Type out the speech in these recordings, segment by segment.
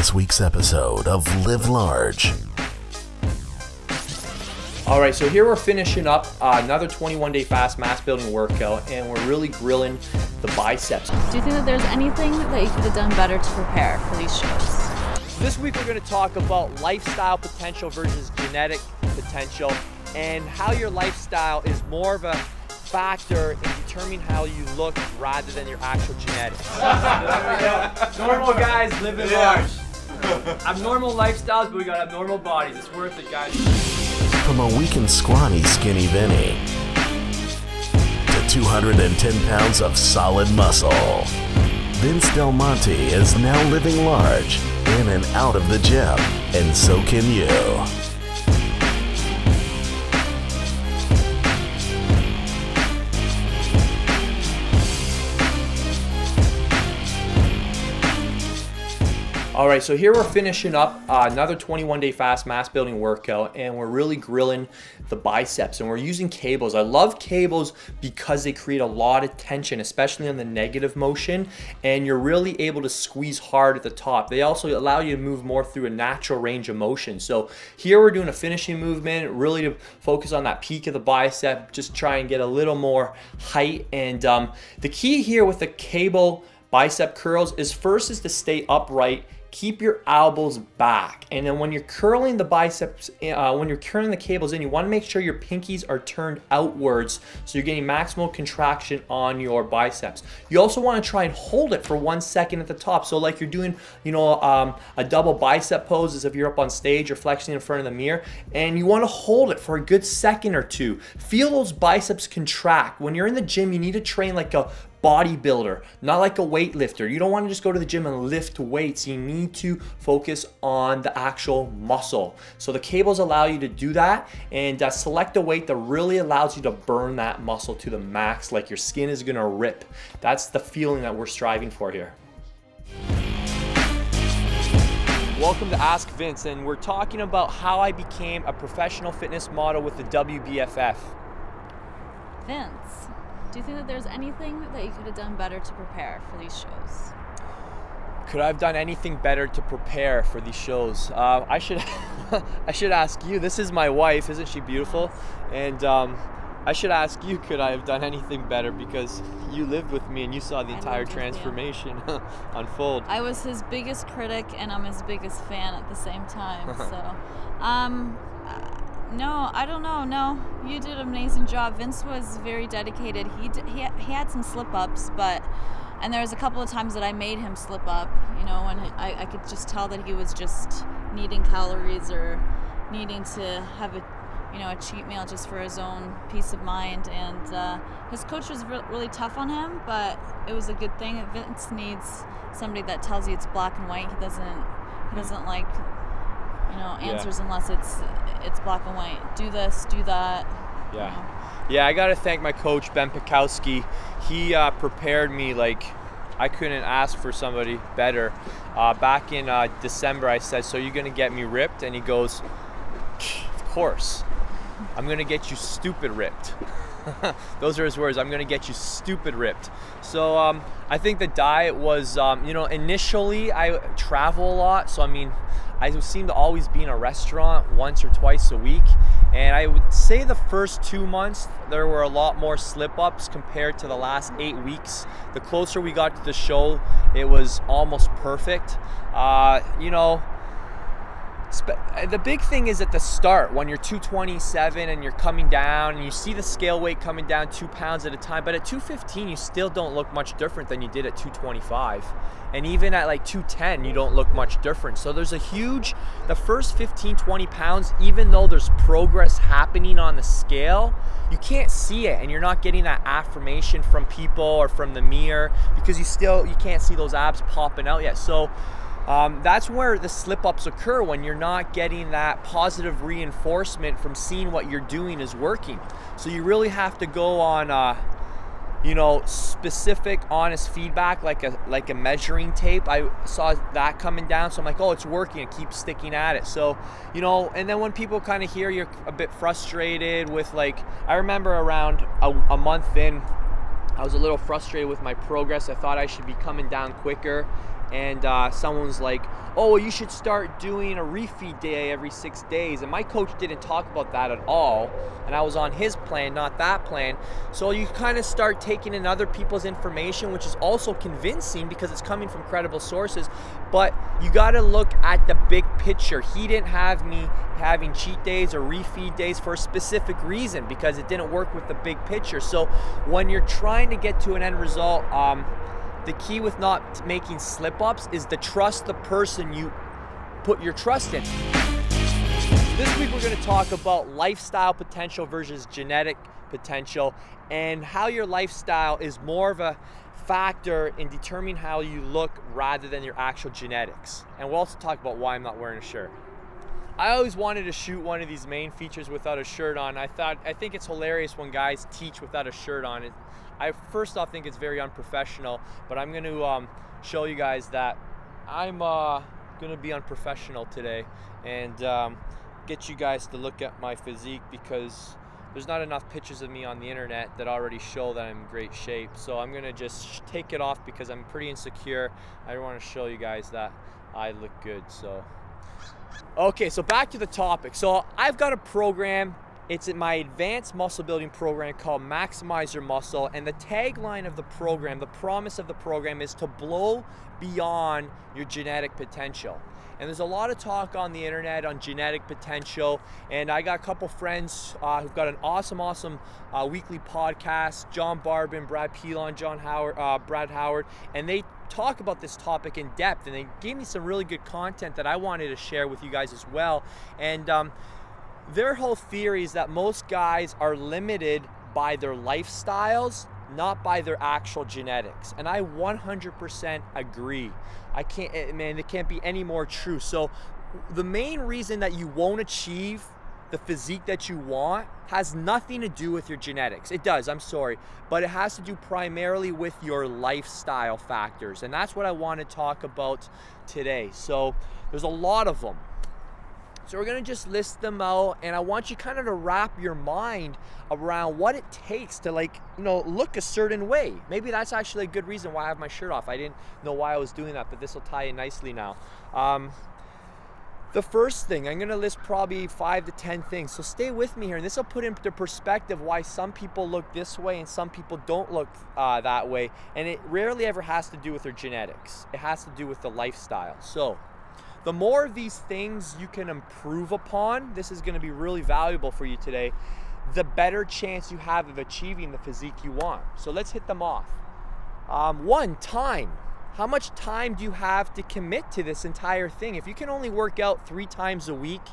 this week's episode of Live Large. All right, so here we're finishing up another 21-day fast mass building workout, and we're really grilling the biceps. Do you think that there's anything that you could have done better to prepare for these shows? This week we're going to talk about lifestyle potential versus genetic potential, and how your lifestyle is more of a factor in determining how you look rather than your actual genetics. Normal guys living large. Abnormal lifestyles, but we got abnormal bodies. It's worth it, guys. From a weak and scrawny Skinny Vinny to 210 pounds of solid muscle, Vince Del Monte is now living large in and out of the gym, and so can you. All right, so here we're finishing up another 21-day fast mass building workout, and we're really grilling the biceps, and we're using cables. I love cables because they create a lot of tension, especially on the negative motion, and you're really able to squeeze hard at the top. They also allow you to move more through a natural range of motion. So here we're doing a finishing movement, really to focus on that peak of the bicep, just try and get a little more height. And the key here with the cable bicep curls is first is to stay upright. Keep your elbows back, and then when you're curling the biceps, when you're curling the cables in, you want to make sure your pinkies are turned outwards so you're getting maximal contraction on your biceps. You also want to try and hold it for 1 second at the top, so like you're doing, a double bicep pose as if you're up on stage or flexing in front of the mirror, and you want to hold it for a good second or two. Feel those biceps contract. When you're in the gym, you need to train like a bodybuilder, not like a weightlifter. You don't want to just go to the gym and lift weights. You need to focus on the actual muscle. So the cables allow you to do that, and select a weight that really allows you to burn that muscle to the max, like your skin is gonna rip. That's the feeling that we're striving for here. Welcome to Ask Vince, and we're talking about how I became a professional fitness model with the WBFF. Vince, do you think that there's anything that you could have done better to prepare for these shows? Could I have done anything better to prepare for these shows? I should I should ask you. This is my wife, isn't she beautiful? And I should ask you, could I have done anything better, because you lived with me and you saw the entire transformation unfold. I was his biggest critic and I'm his biggest fan at the same time. So no, I don't know. No, you did an amazing job. Vince was very dedicated. He had some slip-ups, and there was a couple of times that I made him slip up, and I could just tell that he was just needing calories or needing to have a cheat meal just for his own peace of mind. And his coach was really tough on him, but it was a good thing. Vince needs somebody that tells you it's black and white. He doesn't like answers unless it's black and white. Do this, do that. Yeah, I gotta thank my coach, Ben Pikowski. He prepared me like I couldn't ask for somebody better. Back in December, I said, "So you're gonna get me ripped?" And he goes, "Of course. I'm gonna get you stupid ripped." Those are his words. "I'm gonna get you stupid ripped." So I think the diet was, initially I travel a lot, so I seem to always be in a restaurant once or twice a week, and I would say the first 2 months there were a lot more slip-ups compared to the last 8 weeks. The closer we got to the show, it was almost perfect. The big thing is at the start, when you're 227 and you're coming down and you see the scale weight coming down 2 pounds at a time, but at 215 you still don't look much different than you did at 225, and even at like 210 you don't look much different. So there's the first 15-20 pounds, even though there's progress happening on the scale, you can't see it, and you're not getting that affirmation from people or from the mirror because you can't see those abs popping out yet. So that's where the slip-ups occur, when you're not getting that positive reinforcement from seeing what you're doing is working. So you really have to go on specific honest feedback, like a measuring tape. I saw that coming down, so I'm like, oh, it's working, and keep sticking at it. So and then when people kind of hear you're a bit frustrated with, like, I remember around a month in, I was a little frustrated with my progress. I thought I should be coming down quicker, and someone's like, oh, you should start doing a refeed day every 6 days. And my coach didn't talk about that at all. And I was on his plan, not that plan. So you kind of start taking in other people's information, which is also convincing because it's coming from credible sources. But you got to look at the big picture. He didn't have me having cheat days or refeed days for a specific reason, because it didn't work with the big picture. So when you're trying to get to an end result, the key with not making slip-ups is to trust the person you put your trust in. This week we're going to talk about lifestyle potential versus genetic potential, and how your lifestyle is more of a factor in determining how you look rather than your actual genetics. And we'll also talk about why I'm not wearing a shirt. I always wanted to shoot one of these main features without a shirt on. I think it's hilarious when guys teach without a shirt on. I first off think it's very unprofessional, but I'm going to show you guys that I'm going to be unprofessional today and get you guys to look at my physique, because there's not enough pictures of me on the internet that already show that I'm in great shape. So I'm going to just take it off because I'm pretty insecure. I want to show you guys that I look good. So okay, so back to the topic. So I've got a program. It's in my advanced muscle building program called Maximize Your Muscle, and the tagline of the program, the promise of the program, is to blow beyond your genetic potential. And there's a lot of talk on the internet on genetic potential, and I got a couple friends who've got an awesome weekly podcast, John Barbin, Brad Pilon, Brad Howard, and they talk about this topic in depth, and they gave me some really good content that I wanted to share with you guys as well. And their whole theory is that most guys are limited by their lifestyles, not by their actual genetics. And I 100% agree. It can't be any more true. So the main reason that you won't achieve the physique that you want has nothing to do with your genetics. It does, I'm sorry, but it has to do primarily with your lifestyle factors. And that's what I want to talk about today. So there's a lot of them. So we're going to just list them out, and I want you kind of to wrap your mind around what it takes to, like, look a certain way. Maybe that's actually a good reason why I have my shirt off. I didn't know why I was doing that, but this will tie in nicely now. The first thing, I'm going to list probably 5 to 10 things. So stay with me here, and this will put into perspective why some people look this way and some people don't look that way. And it rarely ever has to do with their genetics. It has to do with the lifestyle. So the more of these things you can improve upon, this is going to be really valuable for you today, the better chance you have of achieving the physique you want. So let's hit them off. 1, time. How much time do you have to commit to this entire thing? If you can only work out 3 times a week,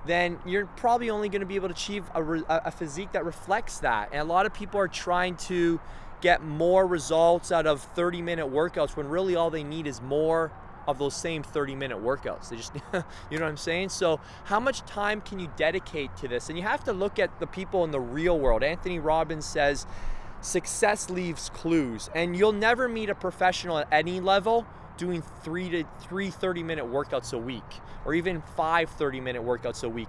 then you're probably only going to be able to achieve a physique that reflects that. And a lot of people are trying to get more results out of 30-minute workouts when really all they need is more of those same 30-minute workouts. They just, you know what I'm saying? So how much time can you dedicate to this? And you have to look at the people in the real world. Anthony Robbins says, success leaves clues, and you'll never meet a professional at any level doing 3 30-minute workouts a week, or even 5 30-minute workouts a week.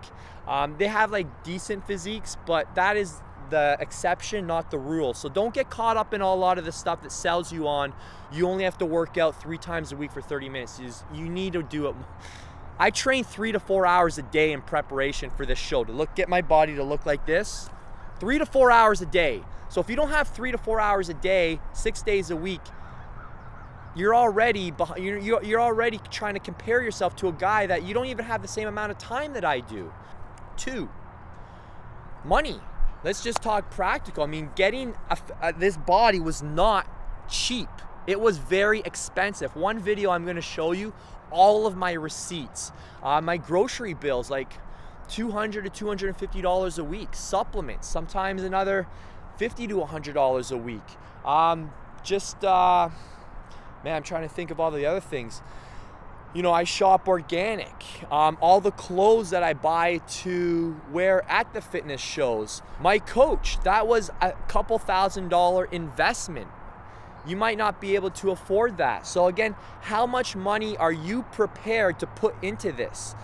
They have like decent physiques, but that is the exception, not the rule. So don't get caught up in a lot of the stuff that sells you on you only have to work out 3 times a week for 30 minutes. You need to do it. I train 3 to 4 hours a day in preparation for this show to get my body to look like this. 3 to 4 hours a day. So if you don't have 3 to 4 hours a day, 6 days a week, you're already trying to compare yourself to a guy that you don't even have the same amount of time that I do. 2, money. Let's just talk practical. I mean, getting this body was not cheap. It was very expensive. One video I'm going to show you all of my receipts, my grocery bills, like $200 to $250 a week, supplements, sometimes another $50 to $100 a week. Man, I'm trying to think of all the other things. I shop organic. All the clothes that I buy to wear at the fitness shows. My coach, that was a couple $1,000 investment. you might not be able to afford that. So again, how much money are you prepared to put into this?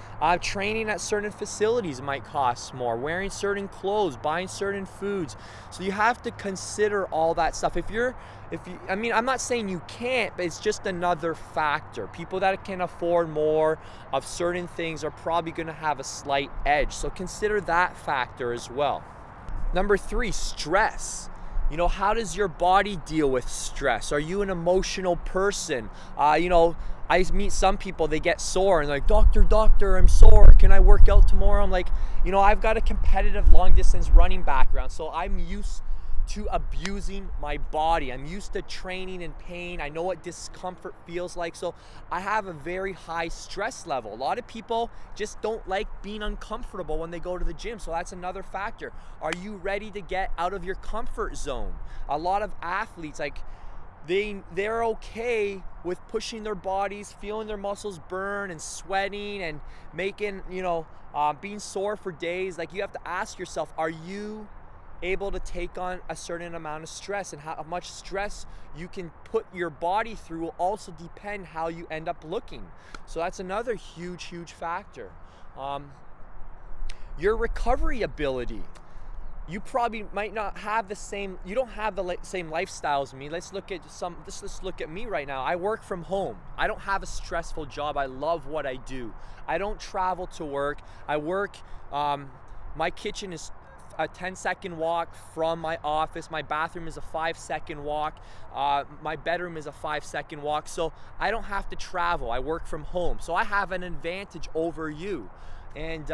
Training at certain facilities might cost more, wearing certain clothes, buying certain foods. So you have to consider all that stuff. I mean, I'm not saying you can't, but it's just another factor. People that can afford more of certain things are probably going to have a slight edge. So consider that factor as well. Number 3, stress. You know, how does your body deal with stress? Are you an emotional person? You know, I meet some people, they get sore and they're like, doctor, I'm sore. Can I work out tomorrow? I'm like, you know, I've got a competitive long distance running background, so I'm used to abusing my body. I'm used to training in pain. I know what discomfort feels like. So I have a very high stress level. A lot of people just don't like being uncomfortable when they go to the gym. So that's another factor. Are you ready to get out of your comfort zone? A lot of athletes, like, they're okay with pushing their bodies, feeling their muscles burn and sweating and making, you know, being sore for days. Like, you have to ask yourself, are you able to take on a certain amount of stress? And how much stress you can put your body through will also depend how you end up looking. So that's another huge factor. Your recovery ability. You probably might not have the same, you don't have the same lifestyle as me. Let's look at me right now. I work from home. I don't have a stressful job. I love what I do. I don't travel to work. I work, my kitchen is a 10-second walk from my office. My bathroom is a 5-second walk. My bedroom is a 5-second walk. So I don't have to travel. I work from home. So I have an advantage over you. And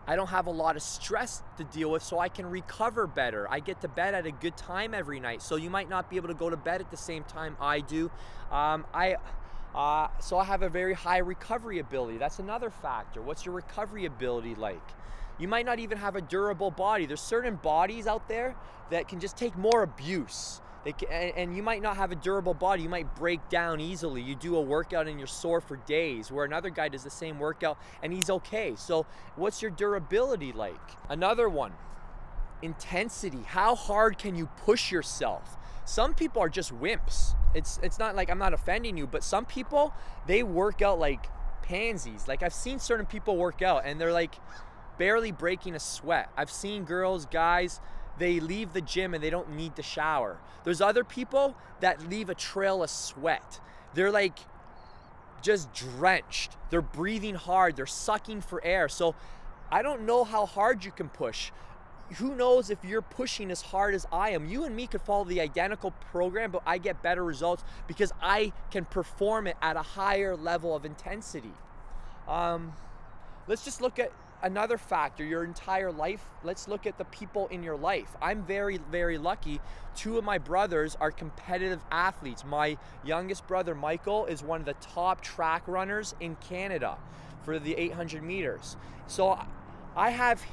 I don't have a lot of stress to deal with, so I can recover better. I get to bed at a good time every night. So you might not be able to go to bed at the same time I do. So I have a very high recovery ability. That's another factor. What's your recovery ability like? You might not even have a durable body. There's certain bodies out there that can just take more abuse. And you might not have a durable body. You might break down easily. You do a workout and you're sore for days, where another guy does the same workout and he's okay. So what's your durability like? Another one, intensity. How hard can you push yourself? Some people are just wimps. It's not like I'm not offending you, but some people, they work out like pansies. Like, I've seen certain people work out and they're like barely breaking a sweat. I've seen girls, guys, they leave the gym and they don't need to shower. There's other people that leave a trail of sweat. They're like just drenched. They're breathing hard. They're sucking for air. So I don't know how hard you can push. Who knows if you're pushing as hard as I am? You and me could follow the identical program, but I get better results because I can perform it at a higher level of intensity. Let's just look at another factor, your entire life. Let's look at the people in your life. I'm very lucky. 2 of my brothers are competitive athletes. My youngest brother, Michael, is one of the top track runners in Canada for the 800 meters. So I have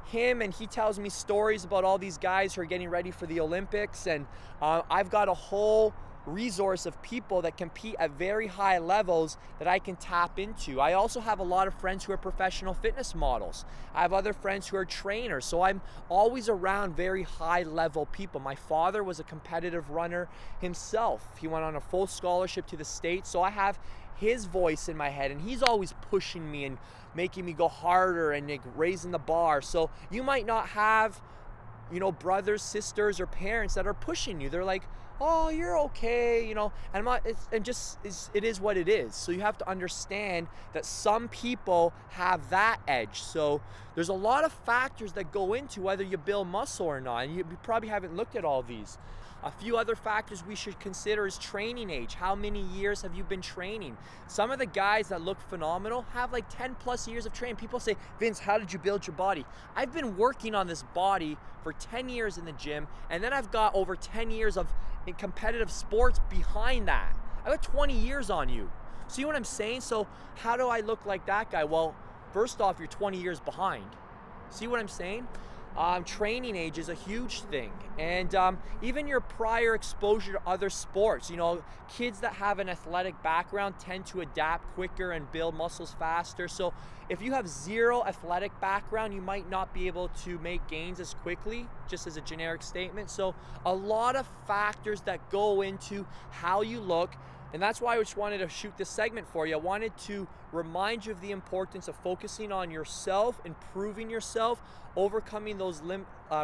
him, and he tells me stories about all these guys who are getting ready for the Olympics, and I've got a whole resource of people that compete at very high levels that I can tap into. I also have a lot of friends who are professional fitness models. I have other friends who are trainers, so I'm always around very high level people. My father was a competitive runner himself. He went on a full scholarship to the States, so I have his voice in my head, and he's always pushing me and making me go harder and like raising the bar. So you might not have, you know, brothers, sisters, or parents that are pushing you. They're like, oh, you're okay, you know, and it is what it is. So you have to understand that some people have that edge. So there's a lot of factors that go into whether you build muscle or not, and you probably haven't looked at all these. A few other factors we should consider is training age. How many years have you been training? Some of the guys that look phenomenal have like 10+ years of training. People say, Vince, how did you build your body? I've been working on this body for 10 years in the gym, and then I've got over 10 years of in competitive sports behind that. I've got 20 years on you. See what I'm saying? So how do I look like that guy? Well, first off, you're 20 years behind. See what I'm saying? training age is a huge thing, and even your prior exposure to other sports. You know, kids that have an athletic background tend to adapt quicker and build muscles faster. So if you have zero athletic background, you might not be able to make gains as quickly, just as a generic statement. So a lot of factors that go into how you look. And that's why I just wanted to shoot this segment for you. I wanted to remind you of the importance of focusing on yourself, improving yourself, overcoming those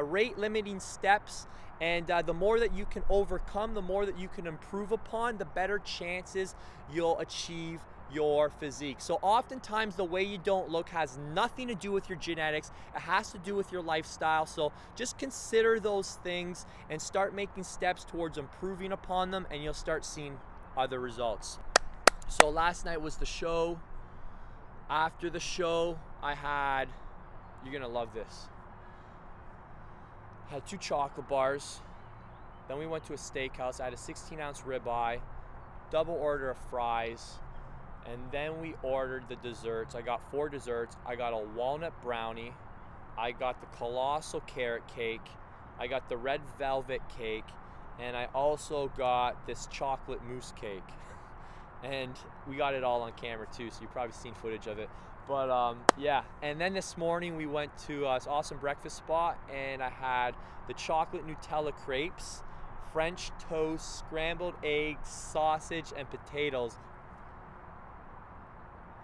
rate limiting steps. And the more that you can overcome, the more that you can improve upon, the better chances you'll achieve your physique. So oftentimes the way you don't look has nothing to do with your genetics. It has to do with your lifestyle. So just consider those things and start making steps towards improving upon them, and you'll start seeing other results. So last night was the show. After the show, I had, you're gonna love this, I had 2 chocolate bars. Then we went to a steakhouse. I had a 16-ounce ribeye, double order of fries, and then we ordered the desserts. I got 4 desserts. I got a walnut brownie, I got the colossal carrot cake, I got the red velvet cake, and I also got this chocolate mousse cake. And we got it all on camera too, so you've probably seen footage of it. But yeah, and then this morning we went to this awesome breakfast spot, and I had the chocolate Nutella crepes, French toast, scrambled eggs, sausage, and potatoes.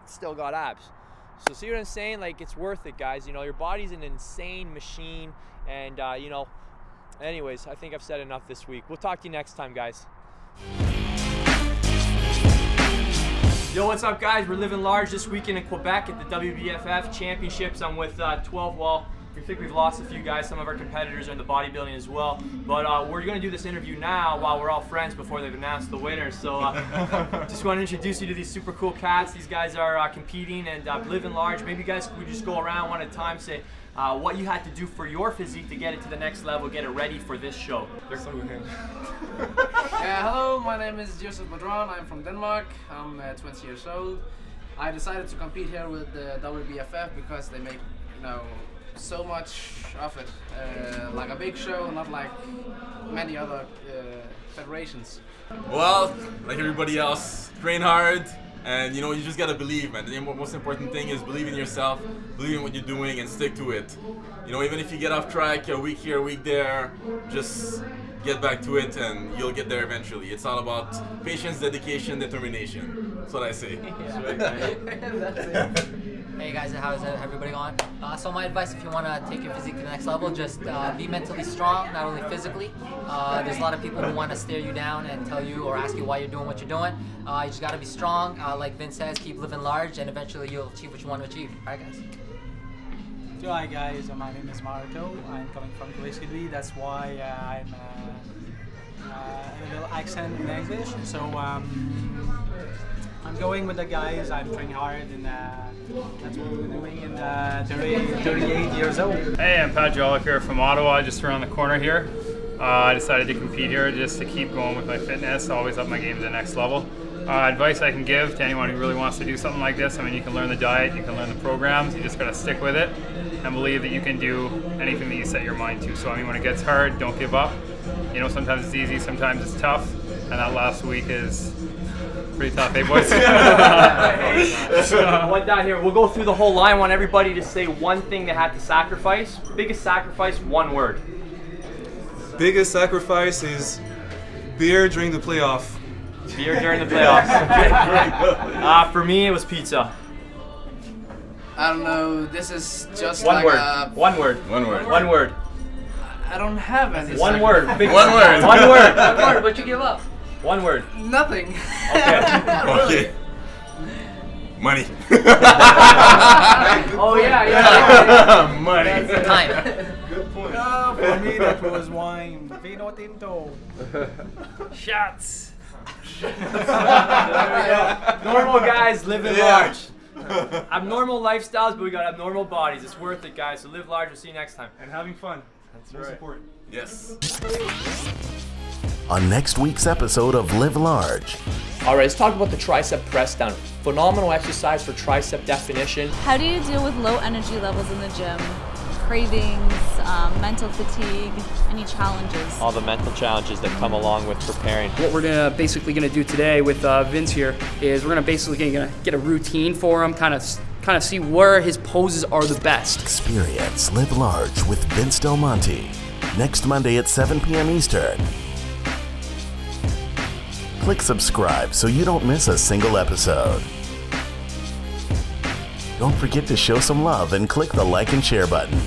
Still got abs. So see what I'm saying? Like, it's worth it, guys. You know, your body's an insane machine, and you know, anyways, I think I've said enough this week. We'll talk to you next time, guys. Yo, what's up, guys? We're living large this weekend in Quebec at the WBFF Championships. I'm with 12, well, we think we've lost a few guys. Some of our competitors are in the bodybuilding as well. But we're going to do this interview now while we're all friends before they've announced the winners. So just want to introduce you to these super cool cats. These guys are competing and living large. Maybe you guys could just go around one at a time, say what you had to do for your physique to get it to the next level, get it ready for this show. Hello, my name is Joseph Badran. I'm from Denmark. I'm 20 years old. I decided to compete here with the WBFF because they make, you know, so much of it, like a big show, not like many other federations. Well, like everybody else, train hard, and you know, you just gotta believe, man. The most important thing is believe in yourself, believe in what you're doing, and stick to it. You know, even if you get off track a week here, a week there, just get back to it, and you'll get there eventually. It's all about patience, dedication, determination. That's what I say. That's it. Hey guys, how's everybody going? So my advice, if you want to take your physique to the next level, just be mentally strong, not only physically. There's a lot of people who want to stare you down and tell you or ask you why you're doing what you're doing. You just got to be strong. Like Vince says, keep living large, and eventually you'll achieve what you want to achieve. All right, guys. So hi guys, my name is Marco. I'm coming from Quebec. That's why I'm a little accent in English. So I'm going with the guys. I'm training hard, and that's what we're doing. And 38 years old. Hey, I'm Pat Jollick here from Ottawa, just around the corner here. I decided to compete here just to keep going with my fitness, always up my game to the next level. Advice I can give to anyone who really wants to do something like this, I mean, you can learn the diet, you can learn the programs, you just got to stick with it and believe that you can do anything that you set your mind to. So I mean, when it gets hard, don't give up. You know, sometimes it's easy, sometimes it's tough, and that last week is pretty tough, eh, boys? One down here. We'll go through the whole line. I want everybody to say one thing they had to sacrifice. Biggest sacrifice, one word. Biggest sacrifice is beer during the playoff. Beer during the playoffs. For me, it was pizza. I don't know, this is just one like word. a... One word. One word. One word. I don't have any. One word. Big one word. One word. One word, but you give up. One word. Nothing. Okay. Okay. Money. Oh yeah. Money. Time. Good point. For me, that was wine. Vino Tinto. Shots. Normal guys living large. Abnormal lifestyles, but we got abnormal bodies. It's worth it, guys. So live large. We'll see you next time. And having fun. That's most important. Yes. On next week's episode of Live Large. All right, let's talk about the tricep press down. Phenomenal exercise for tricep definition. How do you deal with low energy levels in the gym? Cravings, mental fatigue, any challenges. All the mental challenges that come along with preparing. What we're basically gonna do today with Vince here is we're gonna basically get a routine for him, kind of see where his poses are the best. Experience Live Large with Vince Del Monte. Next Monday at 7 p.m. Eastern. Click subscribe so you don't miss a single episode. Don't forget to show some love and click the like and share button.